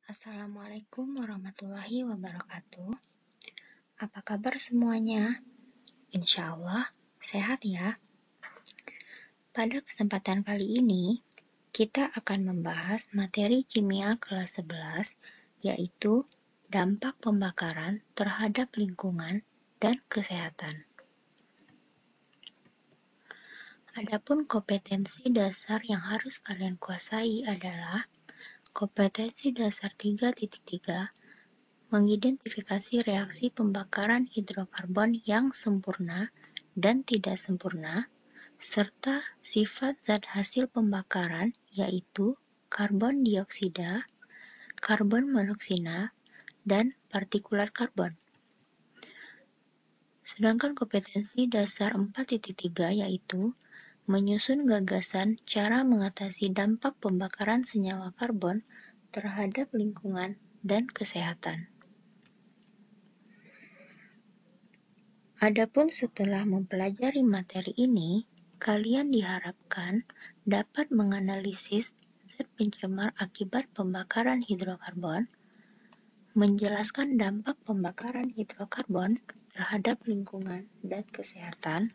Assalamualaikum warahmatullahi wabarakatuh. Apa kabar semuanya? Insya Allah sehat ya. Pada kesempatan kali ini, kita akan membahas materi kimia kelas 11, yaitu dampak pembakaran terhadap lingkungan dan kesehatan. Adapun kompetensi dasar yang harus kalian kuasai adalah kompetensi dasar 3.3, mengidentifikasi reaksi pembakaran hidrokarbon yang sempurna dan tidak sempurna, serta sifat zat hasil pembakaran yaitu karbon dioksida, karbon monoksida, dan partikulat karbon. Sedangkan kompetensi dasar 4.3 yaitu menyusun gagasan cara mengatasi dampak pembakaran senyawa karbon terhadap lingkungan dan kesehatan. Adapun setelah mempelajari materi ini, kalian diharapkan dapat menganalisis zat pencemar akibat pembakaran hidrokarbon, menjelaskan dampak pembakaran hidrokarbon terhadap lingkungan dan kesehatan,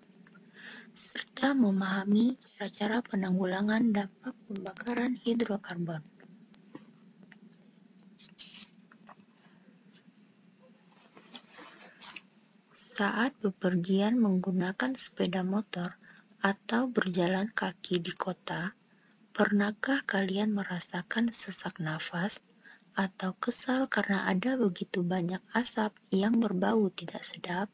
serta memahami cara-cara penanggulangan dampak pembakaran hidrokarbon. Saat bepergian menggunakan sepeda motor atau berjalan kaki di kota, pernahkah kalian merasakan sesak nafas atau kesal karena ada begitu banyak asap yang berbau tidak sedap?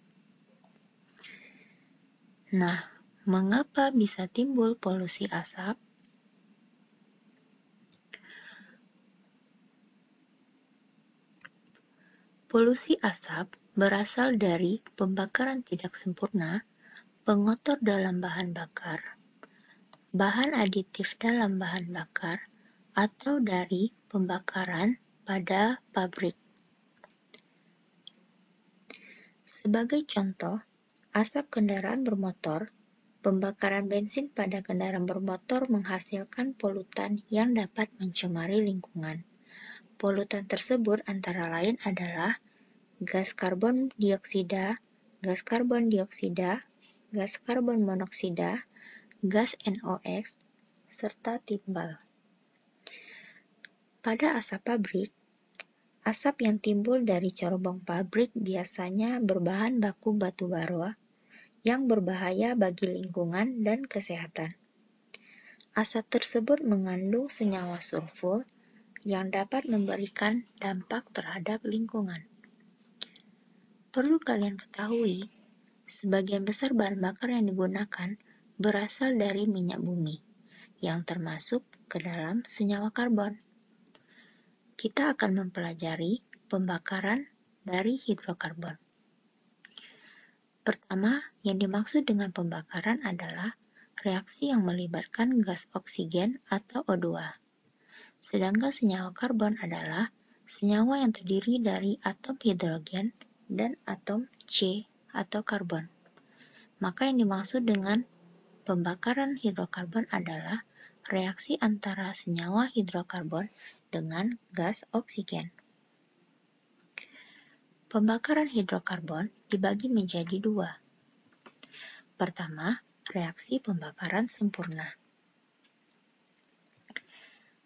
Nah, mengapa bisa timbul polusi asap? Polusi asap berasal dari pembakaran tidak sempurna, pengotor dalam bahan bakar, bahan aditif dalam bahan bakar, atau dari pembakaran pada pabrik. Sebagai contoh, asap kendaraan bermotor, pembakaran bensin pada kendaraan bermotor menghasilkan polutan yang dapat mencemari lingkungan. Polutan tersebut antara lain adalah gas karbon dioksida, gas karbon dioksida, gas karbon monoksida, gas NOx, serta timbal. Pada asap pabrik, asap yang timbul dari corobong pabrik biasanya berbahan baku batu bara yang berbahaya bagi lingkungan dan kesehatan. Asap tersebut mengandung senyawa sulfur yang dapat memberikan dampak terhadap lingkungan. Perlu kalian ketahui, sebagian besar bahan bakar yang digunakan berasal dari minyak bumi, yang termasuk ke dalam senyawa karbon. Kita akan mempelajari pembakaran dari hidrokarbon. Pertama, yang dimaksud dengan pembakaran adalah reaksi yang melibatkan gas oksigen atau O2. Sedangkan senyawa karbon adalah senyawa yang terdiri dari atom hidrogen dan atom C atau karbon. Maka yang dimaksud dengan pembakaran hidrokarbon adalah reaksi antara senyawa hidrokarbon dengan gas oksigen. Pembakaran hidrokarbon dibagi menjadi dua. Pertama, reaksi pembakaran sempurna.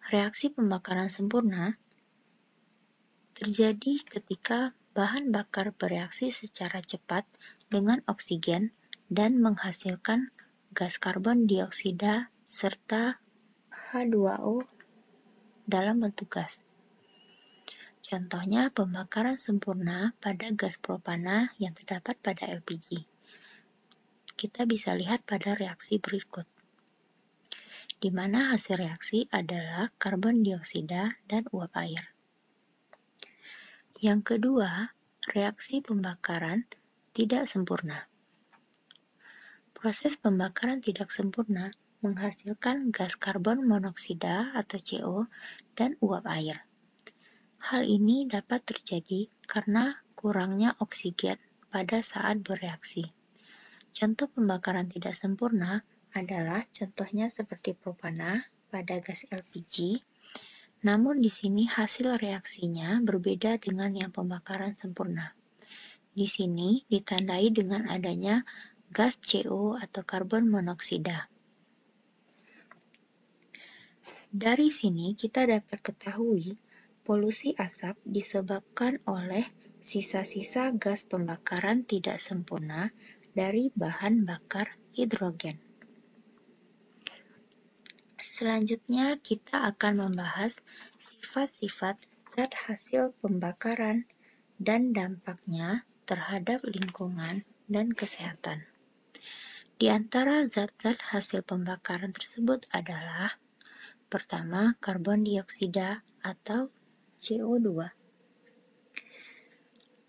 Reaksi pembakaran sempurna terjadi ketika bahan bakar bereaksi secara cepat dengan oksigen dan menghasilkan gas karbon dioksida serta H2O dalam bentuk gas. Contohnya pembakaran sempurna pada gas propana yang terdapat pada LPG. Kita bisa lihat pada reaksi berikut, di mana hasil reaksi adalah karbon dioksida dan uap air. Yang kedua, reaksi pembakaran tidak sempurna. Proses pembakaran tidak sempurna menghasilkan gas karbon monoksida atau CO dan uap air. Hal ini dapat terjadi karena kurangnya oksigen pada saat bereaksi. Contoh pembakaran tidak sempurna adalah contohnya seperti propana pada gas LPG, Namun di sini hasil reaksinya berbeda dengan yang pembakaran sempurna. Di sini ditandai dengan adanya gas CO atau karbon monoksida. Dari sini kita dapat ketahui polusi asap disebabkan oleh sisa-sisa gas pembakaran tidak sempurna dari bahan bakar hidrogen. Selanjutnya kita akan membahas sifat-sifat zat hasil pembakaran dan dampaknya terhadap lingkungan dan kesehatan. Di antara zat-zat hasil pembakaran tersebut adalah pertama, karbon dioksida atau CO2.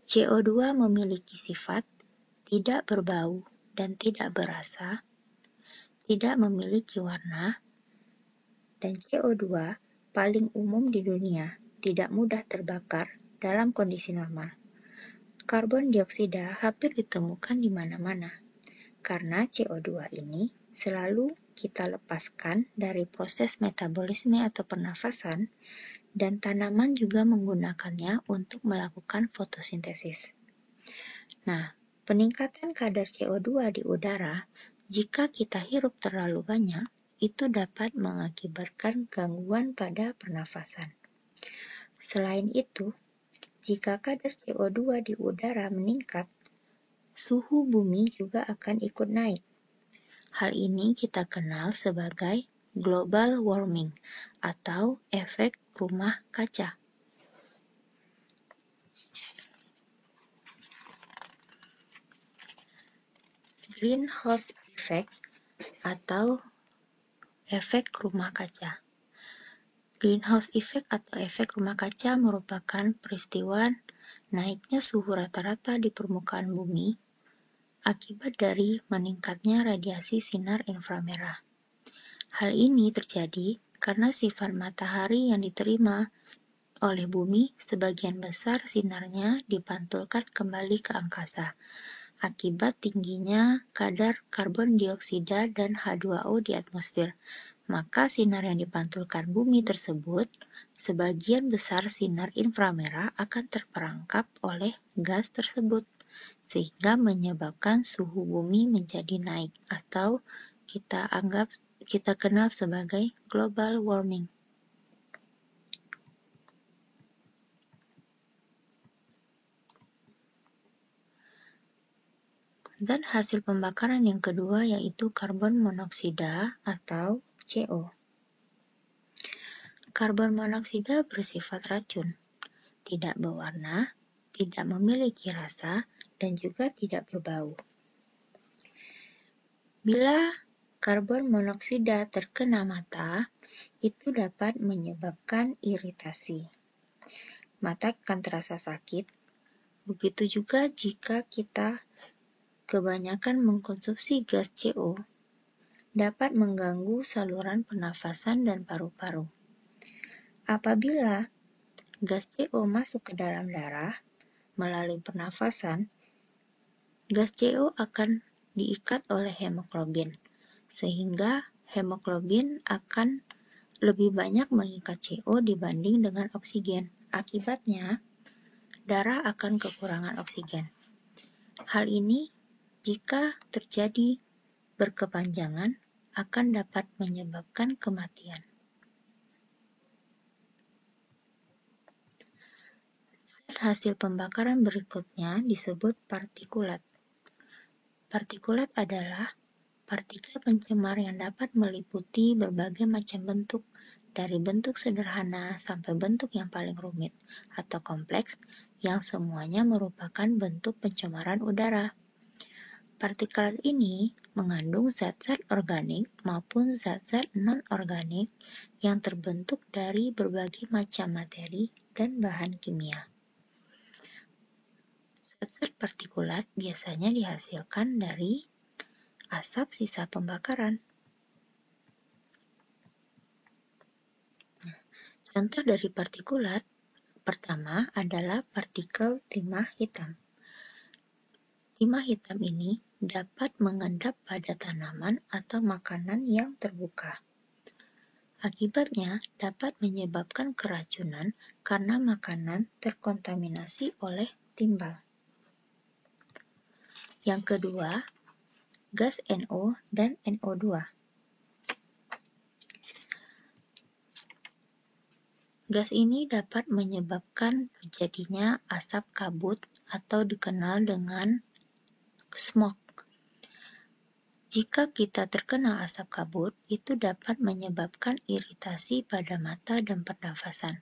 CO2 memiliki sifat tidak berbau dan tidak berasa, tidak memiliki warna, dan CO2 paling umum di dunia, tidak mudah terbakar dalam kondisi normal. Karbon dioksida hampir ditemukan di mana-mana, karena CO2 ini selalu kita lepaskan dari proses metabolisme atau pernafasan, dan tanaman juga menggunakannya untuk melakukan fotosintesis. Nah, peningkatan kadar CO2 di udara, jika kita hirup terlalu banyak, itu dapat mengakibatkan gangguan pada pernafasan. Selain itu, jika kadar CO2 di udara meningkat, suhu bumi juga akan ikut naik. Hal ini kita kenal sebagai global warming atau efek rumah kaca. Greenhouse effect atau efek rumah kaca. Greenhouse effect atau efek rumah kaca merupakan peristiwa naiknya suhu rata-rata di permukaan bumi akibat dari meningkatnya radiasi sinar inframerah. Hal ini terjadi karena sifat matahari yang diterima oleh bumi sebagian besar sinarnya dipantulkan kembali ke angkasa akibat tingginya kadar karbon dioksida dan H2O di atmosfer. Maka sinar yang dipantulkan bumi tersebut, sebagian besar sinar inframerah akan terperangkap oleh gas tersebut, sehingga menyebabkan suhu bumi menjadi naik atau kita kenal sebagai global warming. Zat hasil pembakaran yang kedua yaitu karbon monoksida atau CO. Karbon monoksida bersifat racun, tidak berwarna, tidak memiliki rasa, dan juga tidak berbau. Bila karbon monoksida terkena mata, itu dapat menyebabkan iritasi. Mata akan terasa sakit. Begitu juga jika kita kebanyakan mengkonsumsi gas CO, dapat mengganggu saluran pernafasan dan paru-paru. Apabila gas CO masuk ke dalam darah melalui pernafasan, gas CO akan diikat oleh hemoglobin, sehingga hemoglobin akan lebih banyak mengikat CO dibanding dengan oksigen. Akibatnya, darah akan kekurangan oksigen. Hal ini jika terjadi berkepanjangan akan dapat menyebabkan kematian. Hasil pembakaran berikutnya disebut partikulat. Partikulat adalah partikel pencemar yang dapat meliputi berbagai macam bentuk, dari bentuk sederhana sampai bentuk yang paling rumit atau kompleks, yang semuanya merupakan bentuk pencemaran udara. Partikulat ini mengandung zat-zat organik maupun zat-zat non-organik yang terbentuk dari berbagai macam materi dan bahan kimia. Zat-zat partikulat biasanya dihasilkan dari asap sisa pembakaran. Contoh dari partikulat pertama adalah partikel timah hitam. Timah hitam ini dapat mengendap pada tanaman atau makanan yang terbuka. Akibatnya dapat menyebabkan keracunan karena makanan terkontaminasi oleh timbal. Yang kedua, gas NO dan NO2. Gas ini dapat menyebabkan terjadinya asap kabut atau dikenal dengan smog. Jika kita terkena asap kabut, itu dapat menyebabkan iritasi pada mata dan pernafasan,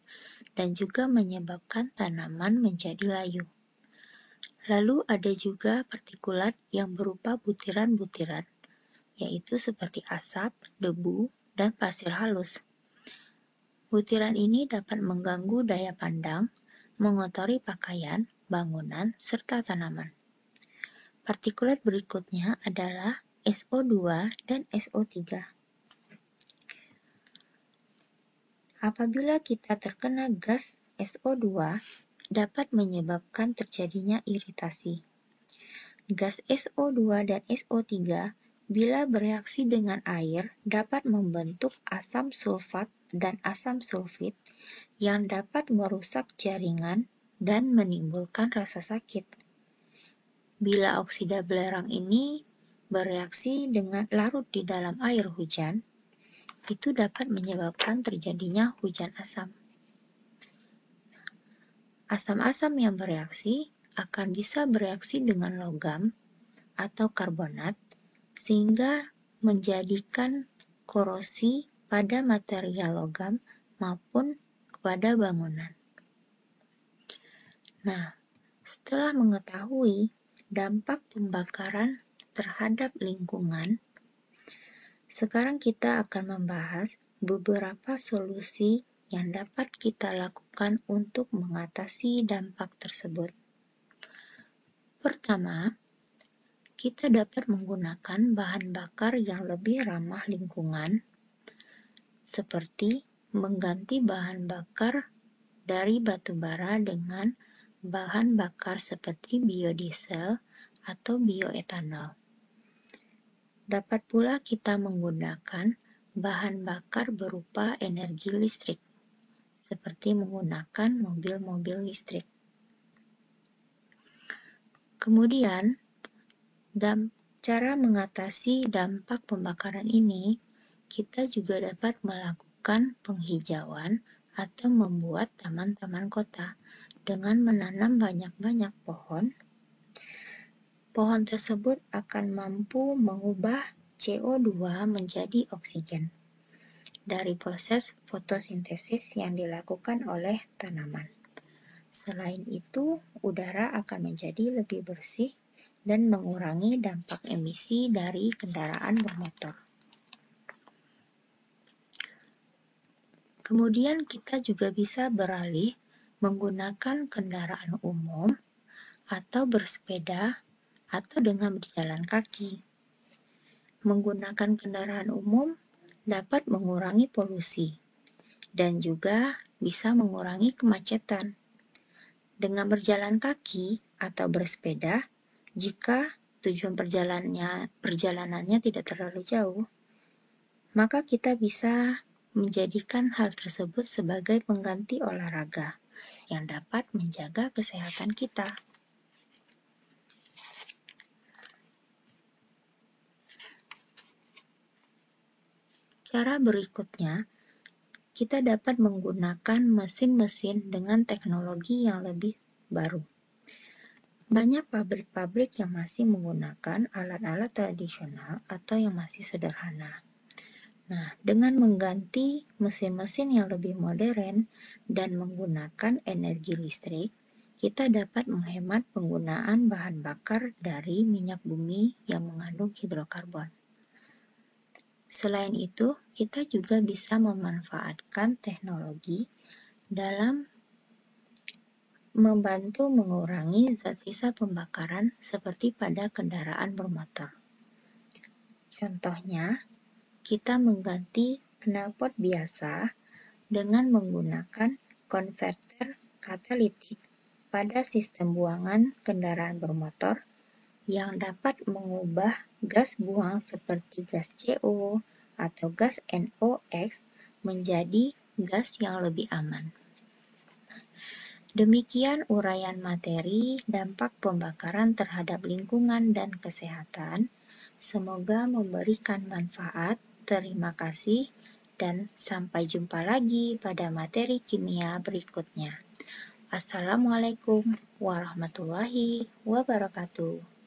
dan juga menyebabkan tanaman menjadi layu. Lalu ada juga partikulat yang berupa butiran-butiran, yaitu seperti asap, debu, dan pasir halus. Butiran ini dapat mengganggu daya pandang, mengotori pakaian, bangunan, serta tanaman. Partikulat berikutnya adalah SO2 dan SO3. Apabila kita terkena gas SO2, dapat menyebabkan terjadinya iritasi. Gas SO2 dan SO3 bila bereaksi dengan air dapat membentuk asam sulfat dan asam sulfit yang dapat merusak jaringan dan menimbulkan rasa sakit. Bila oksida belerang ini bereaksi dengan larut di dalam air hujan, itu dapat menyebabkan terjadinya hujan asam. Asam-asam yang bereaksi akan bisa bereaksi dengan logam atau karbonat, sehingga menjadikan korosi pada material logam maupun kepada bangunan. Nah, setelah mengetahui dampak pembakaran terhadap lingkungan, sekarang kita akan membahas beberapa solusi yang dapat kita lakukan untuk mengatasi dampak tersebut. Pertama, kita dapat menggunakan bahan bakar yang lebih ramah lingkungan, seperti mengganti bahan bakar dari batu bara dengan bahan bakar seperti biodiesel atau bioetanol. Dapat pula kita menggunakan bahan bakar berupa energi listrik, seperti menggunakan mobil-mobil listrik. Kemudian, cara mengatasi dampak pembakaran ini, kita juga dapat melakukan penghijauan atau membuat taman-taman kota dengan menanam banyak-banyak pohon. Pohon tersebut akan mampu mengubah CO2 menjadi oksigen dari proses fotosintesis yang dilakukan oleh tanaman. Selain itu, udara akan menjadi lebih bersih dan mengurangi dampak emisi dari kendaraan bermotor. Kemudian kita juga bisa beralih menggunakan kendaraan umum atau bersepeda atau dengan berjalan kaki. Menggunakan kendaraan umum dapat mengurangi polusi dan juga bisa mengurangi kemacetan. Dengan berjalan kaki atau bersepeda, jika tujuan perjalanannya tidak terlalu jauh, maka kita bisa menjadikan hal tersebut sebagai pengganti olahraga yang dapat menjaga kesehatan kita. Cara berikutnya, kita dapat menggunakan mesin-mesin dengan teknologi yang lebih baru. Banyak pabrik-pabrik yang masih menggunakan alat-alat tradisional atau yang masih sederhana. Nah, dengan mengganti mesin-mesin yang lebih modern dan menggunakan energi listrik, kita dapat menghemat penggunaan bahan bakar dari minyak bumi yang mengandung hidrokarbon. Selain itu, kita juga bisa memanfaatkan teknologi dalam membantu mengurangi zat sisa pembakaran seperti pada kendaraan bermotor. Contohnya, kita mengganti knalpot biasa dengan menggunakan konverter katalitik pada sistem buangan kendaraan bermotor yang dapat mengubah gas buang seperti gas CO atau gas NOx menjadi gas yang lebih aman. Demikian uraian materi dampak pembakaran terhadap lingkungan dan kesehatan. Semoga memberikan manfaat. Terima kasih dan sampai jumpa lagi pada materi kimia berikutnya. Assalamualaikum warahmatullahi wabarakatuh.